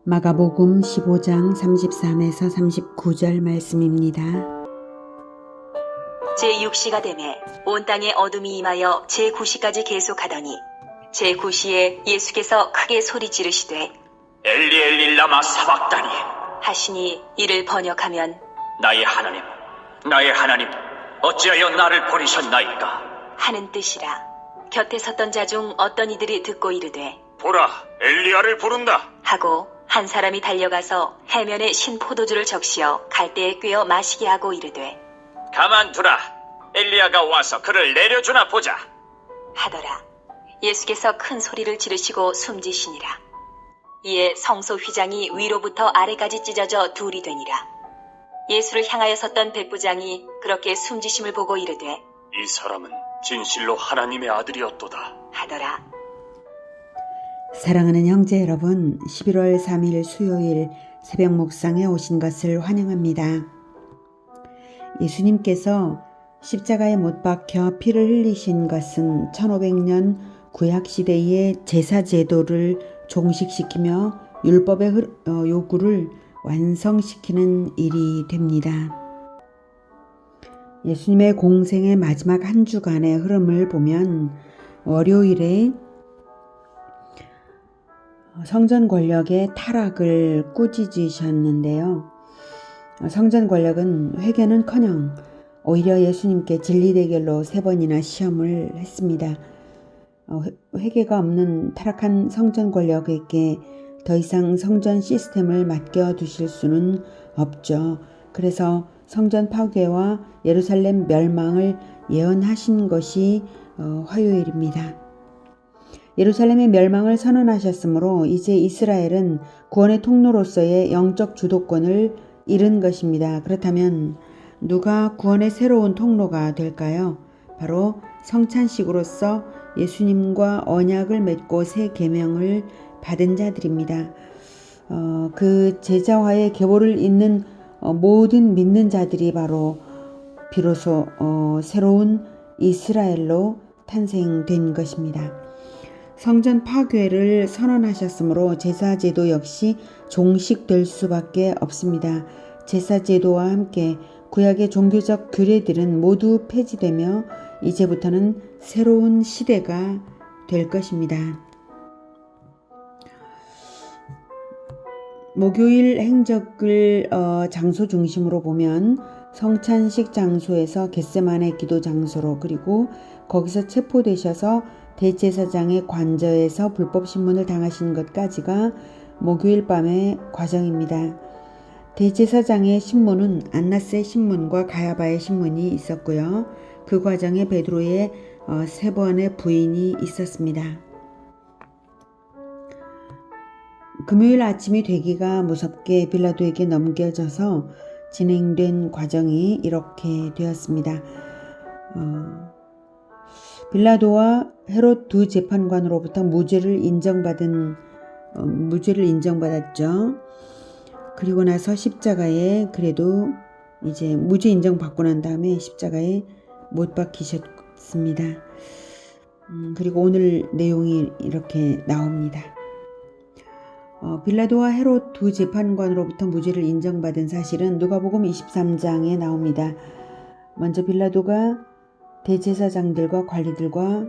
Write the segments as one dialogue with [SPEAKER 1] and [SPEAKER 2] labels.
[SPEAKER 1] 마가복음 15장 33에서 39절 말씀입니다.
[SPEAKER 2] 제6시가 되매 온 땅에 어둠이 임하여 제9시까지 계속하더니 제9시에 예수께서 크게 소리 지르시되
[SPEAKER 3] 엘리 엘리 라마 사박다니
[SPEAKER 2] 하시니 이를 번역하면
[SPEAKER 3] 나의 하나님 나의 하나님 어찌하여 나를 버리셨나이까.
[SPEAKER 2] 하는 뜻이라. 곁에 섰던 자 중 어떤 이들이 듣고 이르되
[SPEAKER 3] 보라 엘리야를 부른다.
[SPEAKER 2] 하고 한 사람이 달려가서 해면에 신 포도주를 적시어 갈대에 꿰어 마시게 하고 이르되
[SPEAKER 3] 가만두라 엘리야가 와서 그를 내려주나 보자
[SPEAKER 2] 하더라. 예수께서 큰 소리를 지르시고 숨지시니라. 이에 성소 휘장이 위로부터 아래까지 찢어져 둘이 되니라. 예수를 향하여 섰던 백부장이 그렇게 숨지심을 보고 이르되
[SPEAKER 3] 이 사람은 진실로 하나님의 아들이었도다
[SPEAKER 2] 하더라.
[SPEAKER 1] 사랑하는 형제 여러분, 11월 3일 수요일 새벽 묵상에 오신 것을 환영합니다. 예수님께서 십자가에 못 박혀 피를 흘리신 것은 1500년 구약시대의 제사제도를 종식시키며 율법의 요구를 완성시키는 일이 됩니다. 예수님의 공생의 마지막 한 주간의 흐름을 보면 월요일에 성전 권력의 타락을 꾸짖으셨는데요. 성전 권력은 회개는커녕 오히려 예수님께 진리대결로 3번이나 시험을 했습니다. 회개가 없는 타락한 성전 권력에게 더 이상 성전 시스템을 맡겨두실 수는 없죠. 그래서 성전 파괴와 예루살렘 멸망을 예언하신 것이 화요일입니다. 예루살렘의 멸망을 선언하셨으므로 이제 이스라엘은 구원의 통로로서의 영적 주도권을 잃은 것입니다. 그렇다면 누가 구원의 새로운 통로가 될까요? 바로 성찬식으로서 예수님과 언약을 맺고 새 계명을 받은 자들입니다. 그 제자화의 계보를 잇는 모든 믿는 자들이 바로 비로소 새로운 이스라엘로 탄생된 것입니다. 성전 파괴를 선언하셨으므로 제사제도 역시 종식될 수밖에 없습니다. 제사제도와 함께 구약의 종교적 규례들은 모두 폐지되며 이제부터는 새로운 시대가 될 것입니다. 목요일 행적을 장소 중심으로 보면 성찬식 장소에서 겟세마네 기도 장소로, 그리고 거기서 체포되셔서 대제사장의 관저에서 불법 신문을 당하신 것까지가 목요일 밤의 과정입니다. 대제사장의 신문은 안나스의 신문과 가야바의 신문이 있었고요. 그 과정에 베드로의 3번의 부인이 있었습니다. 금요일 아침이 되기가 무섭게 빌라도에게 넘겨져서 진행된 과정이 이렇게 되었습니다. 빌라도와 헤롯 두 재판관으로부터 무죄를 인정받았죠. 그리고 나서 십자가에, 그래도 이제 무죄 인정받고 난 다음에 십자가에 못 박히셨습니다. 그리고 오늘 내용이 이렇게 나옵니다. 빌라도와 헤롯 두 재판관으로부터 무죄를 인정받은 사실은 누가복음 23장에 나옵니다. 먼저 빌라도가 대제사장들과 관리들과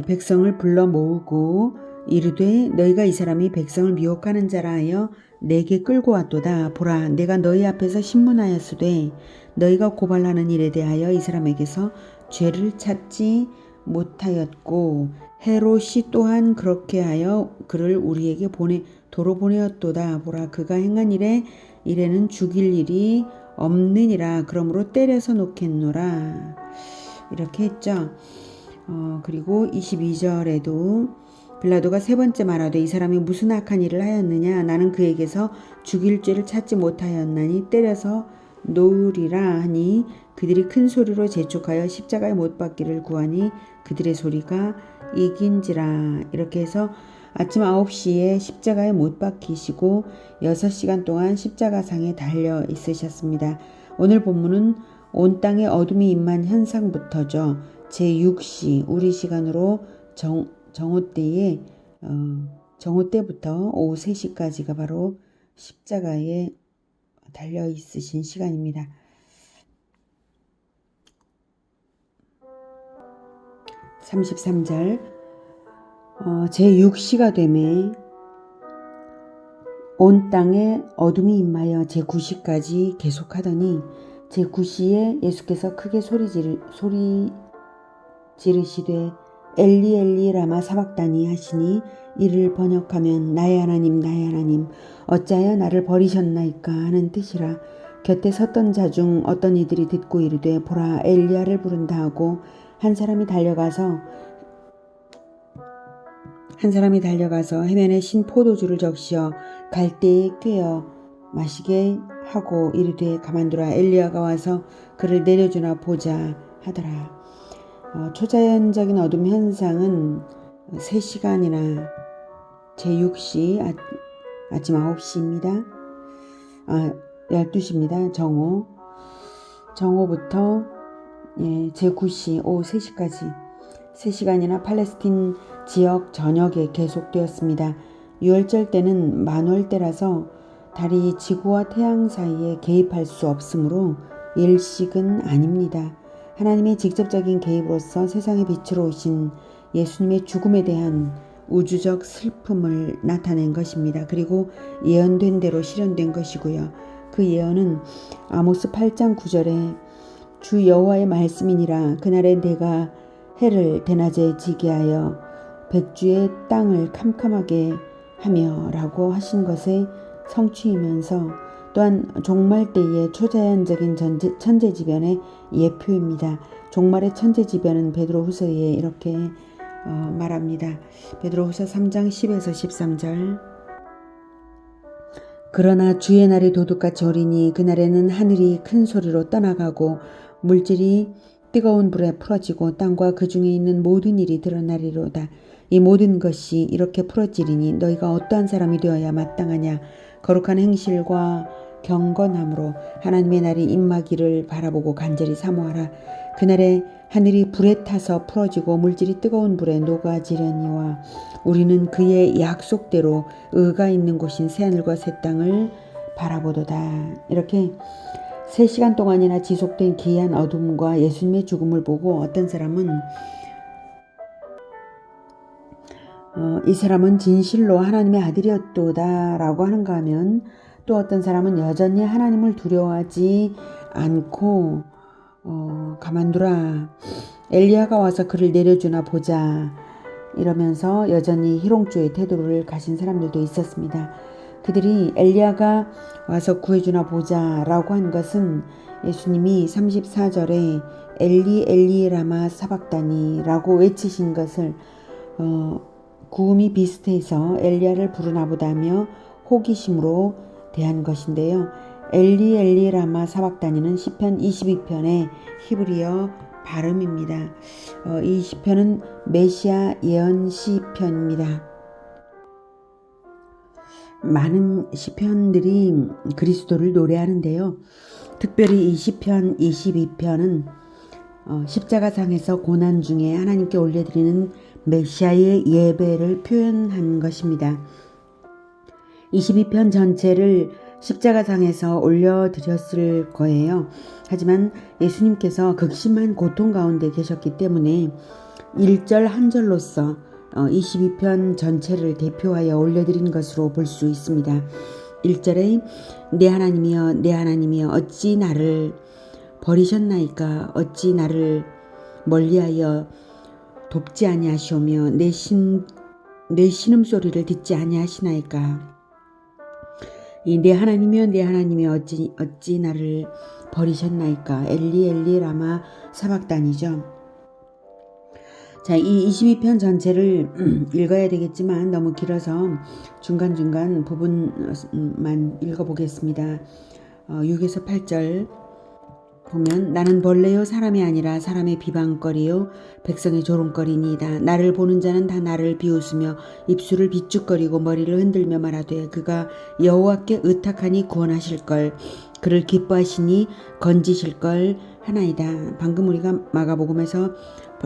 [SPEAKER 1] 백성을 불러 모으고 이르되 너희가 이 사람이 백성을 미혹하는 자라 하여 내게 끌고 왔도다. 보라, 내가 너희 앞에서 신문하였으되 너희가 고발하는 일에 대하여 이 사람에게서 죄를 찾지 못하였고 헤롯이 또한 그렇게 하여 그를 우리에게 도로 보내었도다. 보라, 그가 행한 이래는 죽일 일이 없느니라. 그러므로 때려서 놓겠노라. 이렇게 했죠. 그리고 22절에도 빌라도가 3번째 말하되 이 사람이 무슨 악한 일을 하였느냐. 나는 그에게서 죽일 죄를 찾지 못하였나니 때려서 놓으리라 하니 그들이 큰 소리로 재촉하여 십자가에 못 박기를 구하니 그들의 소리가 이긴지라. 이렇게 해서 아침 9시에 십자가에 못 박히시고 6시간 동안 십자가상에 달려 있으셨습니다. 오늘 본문은 온 땅에 어둠이 임한 현상부터죠. 제6시 우리 시간으로 정오 때에 정오 때부터 오후 3시까지가 바로 십자가에 달려 있으신 시간입니다. 33절 제6시가 되매 온 땅에 어둠이 임하여 제9시까지 계속하더니 제9시에 예수께서 크게 소리 지르시되 엘리 엘리 라마 사박다니 하시니 이를 번역하면 나의 하나님 어찌하여 나를 버리셨나이까 하는 뜻이라. 곁에 섰던 자 중 어떤 이들이 듣고 이르되 보라 엘리야를 부른다 하고 한 사람이 달려가서 해면에 신 포도주를 적시어 갈대에 꿰어 마시게 하고 이르되 가만두라 엘리야가 와서 그를 내려주나 보자 하더라. 초자연적인 어둠 현상은 3시간이나 제6시 아침 9시입니다. 12시입니다. 정오부터 제9시 오후 3시까지 3시간이나 팔레스틴 지역 전역에 계속되었습니다. 유월절 때는 만월 때라서 달이 지구와 태양 사이에 개입할 수 없으므로 일식은 아닙니다. 하나님의 직접적인 개입으로서 세상의 빛으로 오신 예수님의 죽음에 대한 우주적 슬픔을 나타낸 것입니다. 그리고 예언된 대로 실현된 것이고요. 그 예언은 아모스 8장 9절에 주 여호와의 말씀이니라 그날에 내가 해를 대낮에 지게 하여 백주의 땅을 캄캄하게 하며 라고 하신 것의 성취이면서 또한 종말 때의 초자연적인 천재지변의 예표입니다. 종말의 천재지변은 베드로후서에 이렇게 말합니다. 베드로후서 3장 10에서 13절 그러나 주의 날이 도둑같이 오리니 그날에는 하늘이 큰 소리로 떠나가고 물질이 뜨거운 불에 풀어지고 땅과 그 중에 있는 모든 일이 드러나리로다. 이 모든 것이 이렇게 풀어지리니 너희가 어떠한 사람이 되어야 마땅하냐. 거룩한 행실과 경건함으로 하나님의 날이 임하기를 바라보고 간절히 사모하라. 그날에 하늘이 불에 타서 풀어지고 물질이 뜨거운 불에 녹아지려니와 우리는 그의 약속대로 의가 있는 곳인 새하늘과 새 땅을 바라보도다. 이렇게 3시간 동안이나 지속된 기이한 어둠과 예수님의 죽음을 보고 어떤 사람은 이 사람은 진실로 하나님의 아들이었도다 라고 하는가 하면 또 어떤 사람은 여전히 하나님을 두려워하지 않고 가만두라 엘리야가 와서 그를 내려주나 보자 이러면서 여전히 희롱조의 태도를 가진 사람들도 있었습니다. 그들이 엘리야가 와서 구해주나 보자 라고 한 것은 예수님이 34절에 엘리 엘리 라마 사박다니 라고 외치신 것을 구음이 비슷해서 엘리야를 부르나 보다며 호기심으로 대한 것인데요. 엘리 엘리 라마 사박다니는 시편 22편의 히브리어 발음입니다. 이 시편은 메시아 예언 시편입니다. 많은 시편들이 그리스도를 노래하는데요. 특별히 이 시편 22편은 십자가상에서 고난 중에 하나님께 올려드리는 메시아의 예배를 표현한 것입니다. 22편 전체를 십자가상에서 올려드렸을 거예요. 하지만 예수님께서 극심한 고통 가운데 계셨기 때문에 1절 한 절로서 22편 전체를 대표하여 올려드린 것으로 볼 수 있습니다. 1절에 내 하나님이여 어찌 나를 버리셨나이까 어찌 나를 멀리하여 돕지 아니하시오며 내 신음소리를 듣지 아니하시나이까. 이 내 하나님이여 어찌 나를 버리셨나이까. 엘리 엘리 라마 사박단이죠. 자, 이 22편 전체를 읽어야 되겠지만 너무 길어서 중간중간 부분만 읽어보겠습니다. 6에서 8절 보면 나는 벌레요 사람이 아니라 사람의 비방거리요 백성의 조롱거리니이다. 나를 보는 자는 다 나를 비웃으며 입술을 비축거리고 머리를 흔들며 말하되 그가 여호와께 의탁하니 구원하실걸 그를 기뻐하시니 건지실걸 하나이다. 방금 우리가 마가복음에서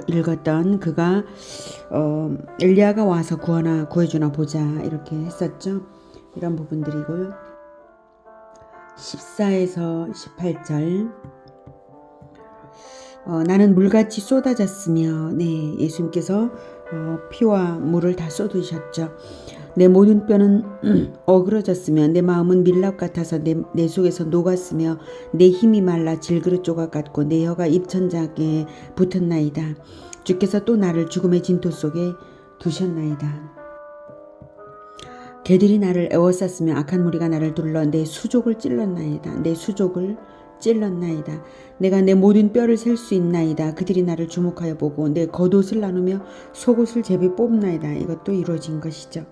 [SPEAKER 1] 읽었던 그가 엘리야가 와서 구해주나 보자 이렇게 했었죠. 이런 부분들이고요. 14에서 18절 나는 물같이 쏟아졌으며 네 예수님께서 피와 물을 다 쏟으셨죠. 내 모든 뼈는 어그러졌으며 내 마음은 밀랍 같아서 내 속에서 녹았으며 내 힘이 말라 질그릇 조각 같고 내 혀가 입천장에 붙었나이다. 주께서 또 나를 죽음의 진토 속에 두셨나이다. 개들이 나를 에워쌌으며 악한 무리가 나를 둘러 내 수족을 찔렀나이다. 내 수족을 찔렀나이다. 내가 내 모든 뼈를 셀 수 있나이다. 그들이 나를 주목하여 보고 내 겉옷을 나누며 속옷을 제비 뽑나이다. 이것도 이루어진 것이죠.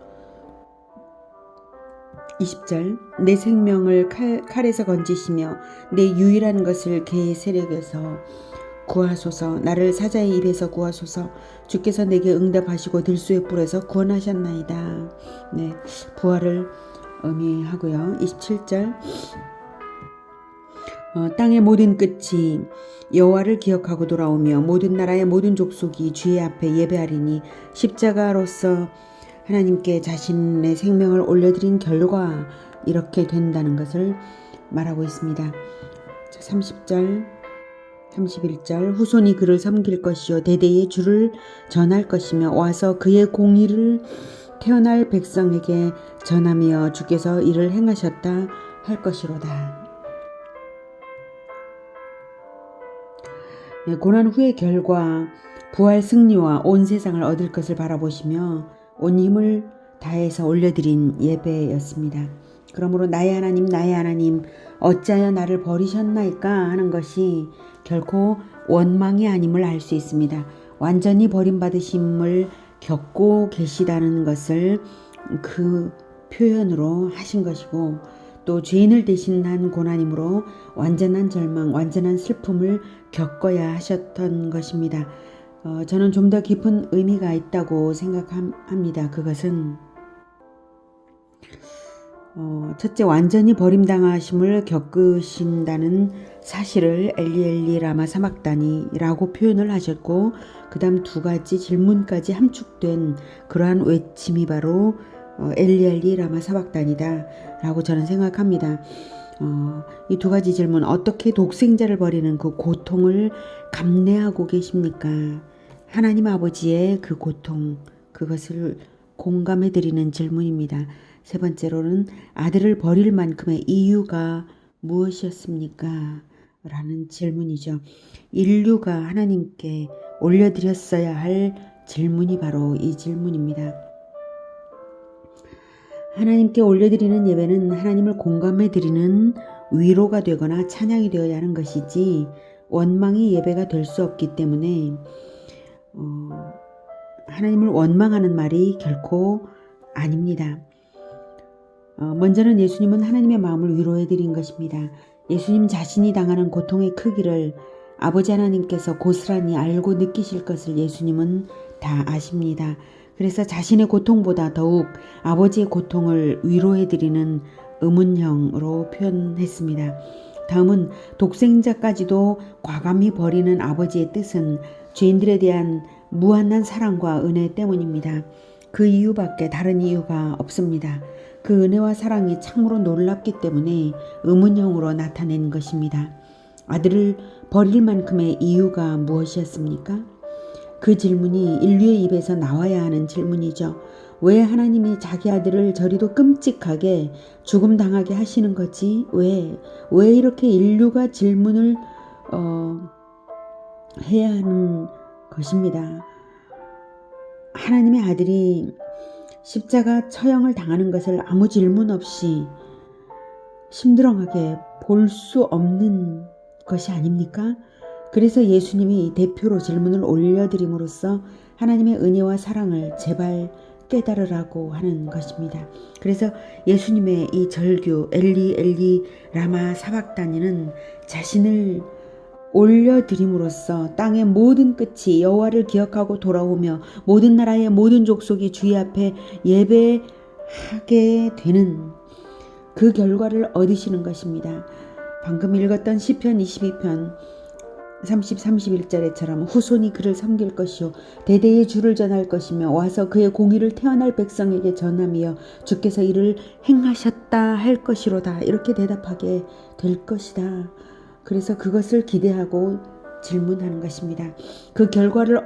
[SPEAKER 1] 20절 내 생명을 칼에서 건지시며 내 유일한 것을 개의 세력에서 구하소서. 나를 사자의 입에서 구하소서. 주께서 내게 응답하시고 들소의 뿔에서 구원하셨나이다. 네, 부활을 의미하고요. 27절 땅의 모든 끝이 여호와를 기억하고 돌아오며 모든 나라의 모든 족속이 주의 앞에 예배하리니 십자가로서 하나님께 자신의 생명을 올려드린 결과 이렇게 된다는 것을 말하고 있습니다. 30절 31절 후손이 그를 섬길 것이요 대대의 주를 전할 것이며 와서 그의 공의를 태어날 백성에게 전하며 주께서 이를 행하셨다 할 것이로다. 고난 후의 결과 부활 승리와 온 세상을 얻을 것을 바라보시며 온 힘을 다해서 올려드린 예배였습니다. 그러므로 나의 하나님 어찌하여 나를 버리셨나이까 하는 것이 결코 원망이 아님을 알 수 있습니다. 완전히 버림받으심을 겪고 계시다는 것을 그 표현으로 하신 것이고 또 죄인을 대신한 고난이므로 완전한 절망, 완전한 슬픔을 겪어야 하셨던 것입니다. 저는 좀 더 깊은 의미가 있다고 생각합니다. 그것은 첫째 완전히 버림당하심을 겪으신다는 사실을 엘리 라마 사막다니라고 표현을 하셨고 그 다음 두 가지 질문까지 함축된 그러한 외침이 바로 엘리 라마 사막다니다 라고 저는 생각합니다. 이 두 가지 질문, 어떻게 독생자를 버리는 그 고통을 감내하고 계십니까? 하나님 아버지의 그 고통, 그것을 공감해 드리는 질문입니다. 세 번째로는 아들을 버릴 만큼의 이유가 무엇이었습니까? 라는 질문이죠. 인류가 하나님께 올려드렸어야 할 질문이 바로 이 질문입니다. 하나님께 올려드리는 예배는 하나님을 공감해 드리는 위로가 되거나 찬양이 되어야 하는 것이지 원망이 예배가 될 수 없기 때문에 하나님을 원망하는 말이 결코 아닙니다. 먼저는 예수님은 하나님의 마음을 위로해 드린 것입니다. 예수님 자신이 당하는 고통의 크기를 아버지 하나님께서 고스란히 알고 느끼실 것을 예수님은 다 아십니다. 그래서 자신의 고통보다 더욱 아버지의 고통을 위로해 드리는 의문형으로 표현했습니다. 다음은 독생자까지도 과감히 버리는 아버지의 뜻은 죄인들에 대한 무한한 사랑과 은혜 때문입니다. 그 이유밖에 다른 이유가 없습니다. 그 은혜와 사랑이 참으로 놀랍기 때문에 의문형으로 나타낸 것입니다. 아들을 버릴 만큼의 이유가 무엇이었습니까? 그 질문이 인류의 입에서 나와야 하는 질문이죠. 왜 하나님이 자기 아들을 저리도 끔찍하게 죽음당하게 하시는 거지? 왜 이렇게 인류가 질문을 해야 하는 것입니다. 하나님의 아들이 십자가 처형을 당하는 것을 아무 질문 없이 심드렁하게 볼 수 없는 것이 아닙니까? 그래서 예수님이 대표로 질문을 올려드림으로써 하나님의 은혜와 사랑을 제발 깨달으라고 하는 것입니다. 그래서 예수님의 이 절규 엘리 라마 사박다니는 자신을 올려드림으로써 땅의 모든 끝이 여호와를 기억하고 돌아오며 모든 나라의 모든 족속이 주의 앞에 예배하게 되는 그 결과를 얻으시는 것입니다. 방금 읽었던 시편 22편 30, 31절에처럼 후손이 그를 섬길 것이요 대대의 주를 전할 것이며 와서 그의 공의를 태어날 백성에게 전하며 주께서 이를 행하셨다 할 것이로다 이렇게 대답하게 될 것이다. 그래서 그것을 기대하고 질문하는 것입니다. 그 결과를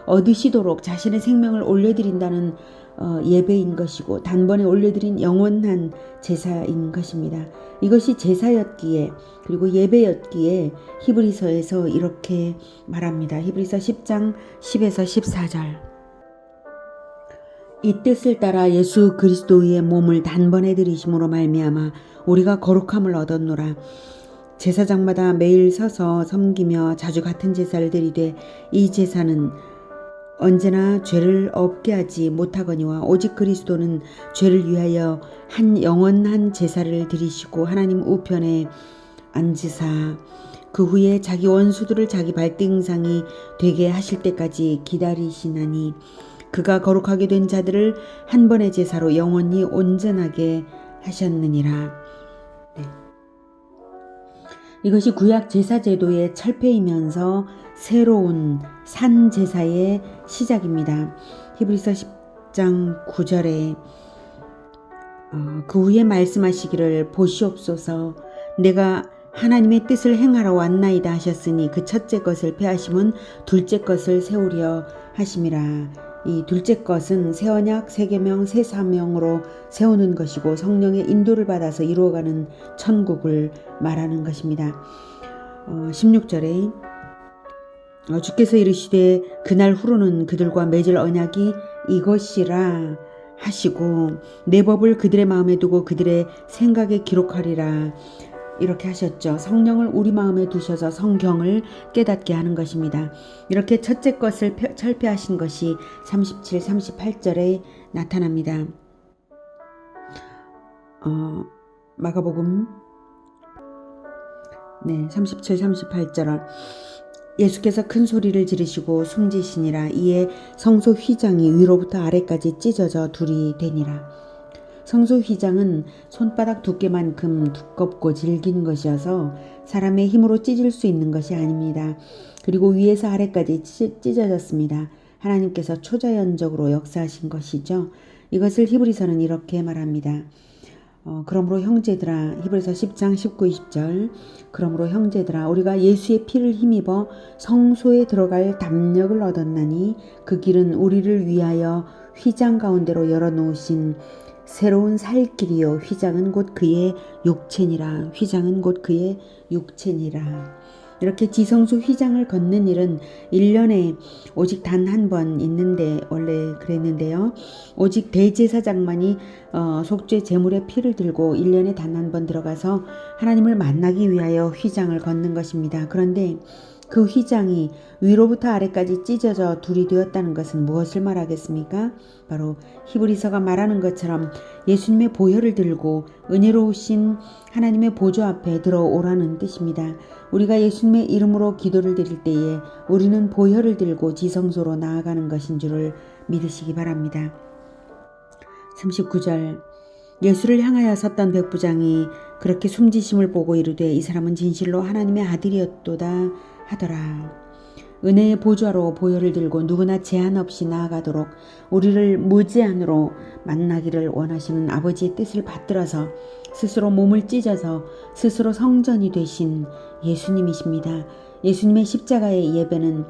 [SPEAKER 1] 얻으시도록 자신의 생명을 올려드린다는 예배인 것이고 단번에 올려드린 영원한 제사인 것입니다. 이것이 제사였기에 그리고 예배였기에 히브리서에서 이렇게 말합니다. 히브리서 10장 10에서 14절. 이 뜻을 따라 예수 그리스도의 몸을 단번에 들이심으로 말미암아 우리가 거룩함을 얻었노라. 제사장마다 매일 서서 섬기며 자주 같은 제사를 드리되 이 제사는 언제나 죄를 없게 하지 못하거니와 오직 그리스도는 죄를 위하여 한 영원한 제사를 드리시고 하나님 우편에 앉으사 그 후에 자기 원수들을 자기 발등상이 되게 하실 때까지 기다리시나니 그가 거룩하게 된 자들을 한 번의 제사로 영원히 온전하게 하셨느니라. 네. 이것이 구약 제사 제도의 철폐이면서 새로운 산 제사의 시작입니다. 히브리서 10장 9절에 그 후에 말씀하시기를 보시옵소서 내가 하나님의 뜻을 행하러 왔나이다 하셨으니 그 첫째 것을 폐하심은 둘째 것을 세우려 하심이라. 이 둘째 것은 새 언약, 새 계명, 새 사명으로 세우는 것이고 성령의 인도를 받아서 이루어가는 천국을 말하는 것입니다. 16절에 주께서 이르시되 그날 후로는 그들과 맺을 언약이 이것이라 하시고 내 법을 그들의 마음에 두고 그들의 생각에 기록하리라. 이렇게 하셨죠. 성령을 우리 마음에 두셔서 성경을 깨닫게 하는 것입니다. 이렇게 첫째 것을 철폐하신 것이 37, 38절에 나타납니다. 마가복음 37, 38절 예수께서 큰 소리를 지르시고 숨지시니라. 이에 성소 휘장이 위로부터 아래까지 찢어져 둘이 되니라. 성소 휘장은 손바닥 두께만큼 두껍고 질긴 것이어서 사람의 힘으로 찢을 수 있는 것이 아닙니다. 그리고 위에서 아래까지 찢어졌습니다. 하나님께서 초자연적으로 역사하신 것이죠. 이것을 히브리서는 이렇게 말합니다. 그러므로 형제들아 히브리서 10장 19, 20절 그러므로 형제들아 우리가 예수의 피를 힘입어 성소에 들어갈 담력을 얻었나니 그 길은 우리를 위하여 휘장 가운데로 열어놓으신 새로운 살 길이요 휘장은 곧 그의 육체니라. 휘장은 곧 그의 육체니라. 이렇게 지성소 휘장을 걷는 일은 1년에 오직 단 한 번 있는데 원래 그랬는데요. 오직 대제사장만이 속죄 제물의 피를 들고 1년에 단 한 번 들어가서 하나님을 만나기 위하여 휘장을 걷는 것입니다. 그런데 그 휘장이 위로부터 아래까지 찢어져 둘이 되었다는 것은 무엇을 말하겠습니까? 바로 히브리서가 말하는 것처럼 예수님의 보혈을 들고 은혜로우신 하나님의 보좌 앞에 들어오라는 뜻입니다. 우리가 예수님의 이름으로 기도를 드릴 때에 우리는 보혈을 들고 지성소로 나아가는 것인 줄을 믿으시기 바랍니다. 39절 예수를 향하여 섰던 백부장이 그렇게 숨지심을 보고 이르되 이 사람은 진실로 하나님의 아들이었도다 하더라. 은혜의 보좌로 보혈을 들고 누구나 제한 없이 나아가도록 우리를 무제한으로 만나기를 원하시는 아버지의 뜻을 받들어서 스스로 몸을 찢어서 스스로 성전이 되신 예수님이십니다. 예수님의 십자가의 예배는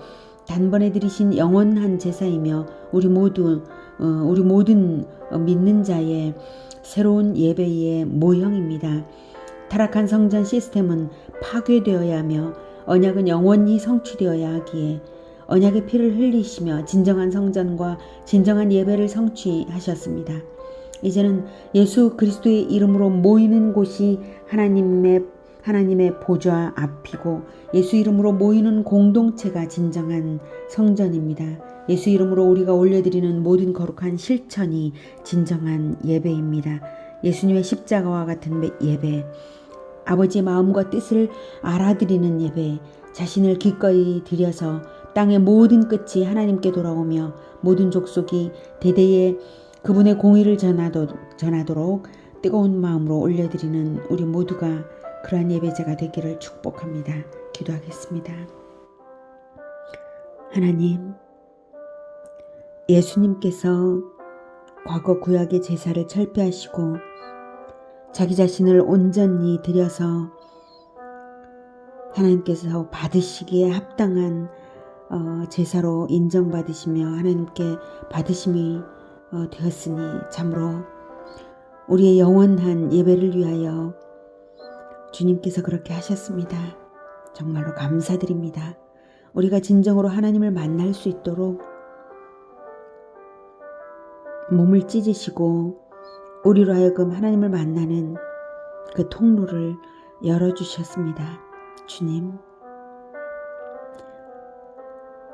[SPEAKER 1] 단번에 드리신 영원한 제사이며 우리 모든 믿는 자의 새로운 예배의 모형입니다. 타락한 성전 시스템은 파괴되어야 하며 언약은 영원히 성취되어야 하기에 언약의 피를 흘리시며 진정한 성전과 진정한 예배를 성취하셨습니다. 이제는 예수 그리스도의 이름으로 모이는 곳이 하나님의 보좌 앞이고 예수 이름으로 모이는 공동체가 진정한 성전입니다. 예수 이름으로 우리가 올려드리는 모든 거룩한 실천이 진정한 예배입니다. 예수님의 십자가와 같은 예배, 아버지의 마음과 뜻을 알아들이는 예배, 자신을 기꺼이 드려서 땅의 모든 끝이 하나님께 돌아오며 모든 족속이 대대에 그분의 공의를 전하도록 뜨거운 마음으로 올려드리는 우리 모두가 그러한 예배자가 되기를 축복합니다. 기도하겠습니다. 하나님, 예수님께서 과거 구약의 제사를 철폐하시고 자기 자신을 온전히 드려서 하나님께서 받으시기에 합당한 제사로 인정받으시며 하나님께 받으심이 되었으니 참으로 우리의 영원한 예배를 위하여 주님께서 그렇게 하셨습니다. 정말로 감사드립니다. 우리가 진정으로 하나님을 만날 수 있도록 몸을 찢으시고 우리로 하여금 하나님을 만나는 그 통로를 열어주셨습니다. 주님,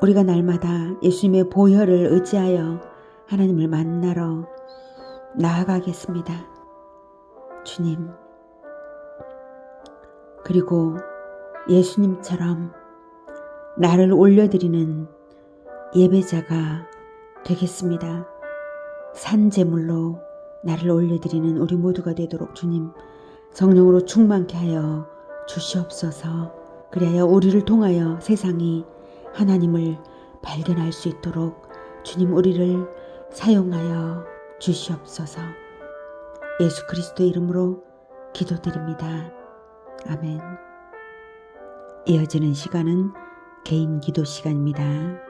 [SPEAKER 1] 우리가 날마다 예수님의 보혈을 의지하여 하나님을 만나러 나아가겠습니다. 주님, 그리고 예수님처럼 나를 올려드리는 예배자가 되겠습니다. 산제물로 나를 올려드리는 우리 모두가 되도록 주님 성령으로 충만케 하여 주시옵소서. 그리하여 우리를 통하여 세상이 하나님을 발견할 수 있도록 주님 우리를 사용하여 주시옵소서. 예수 그리스도의 이름으로 기도드립니다. 아멘. 이어지는 시간은 개인 기도 시간입니다.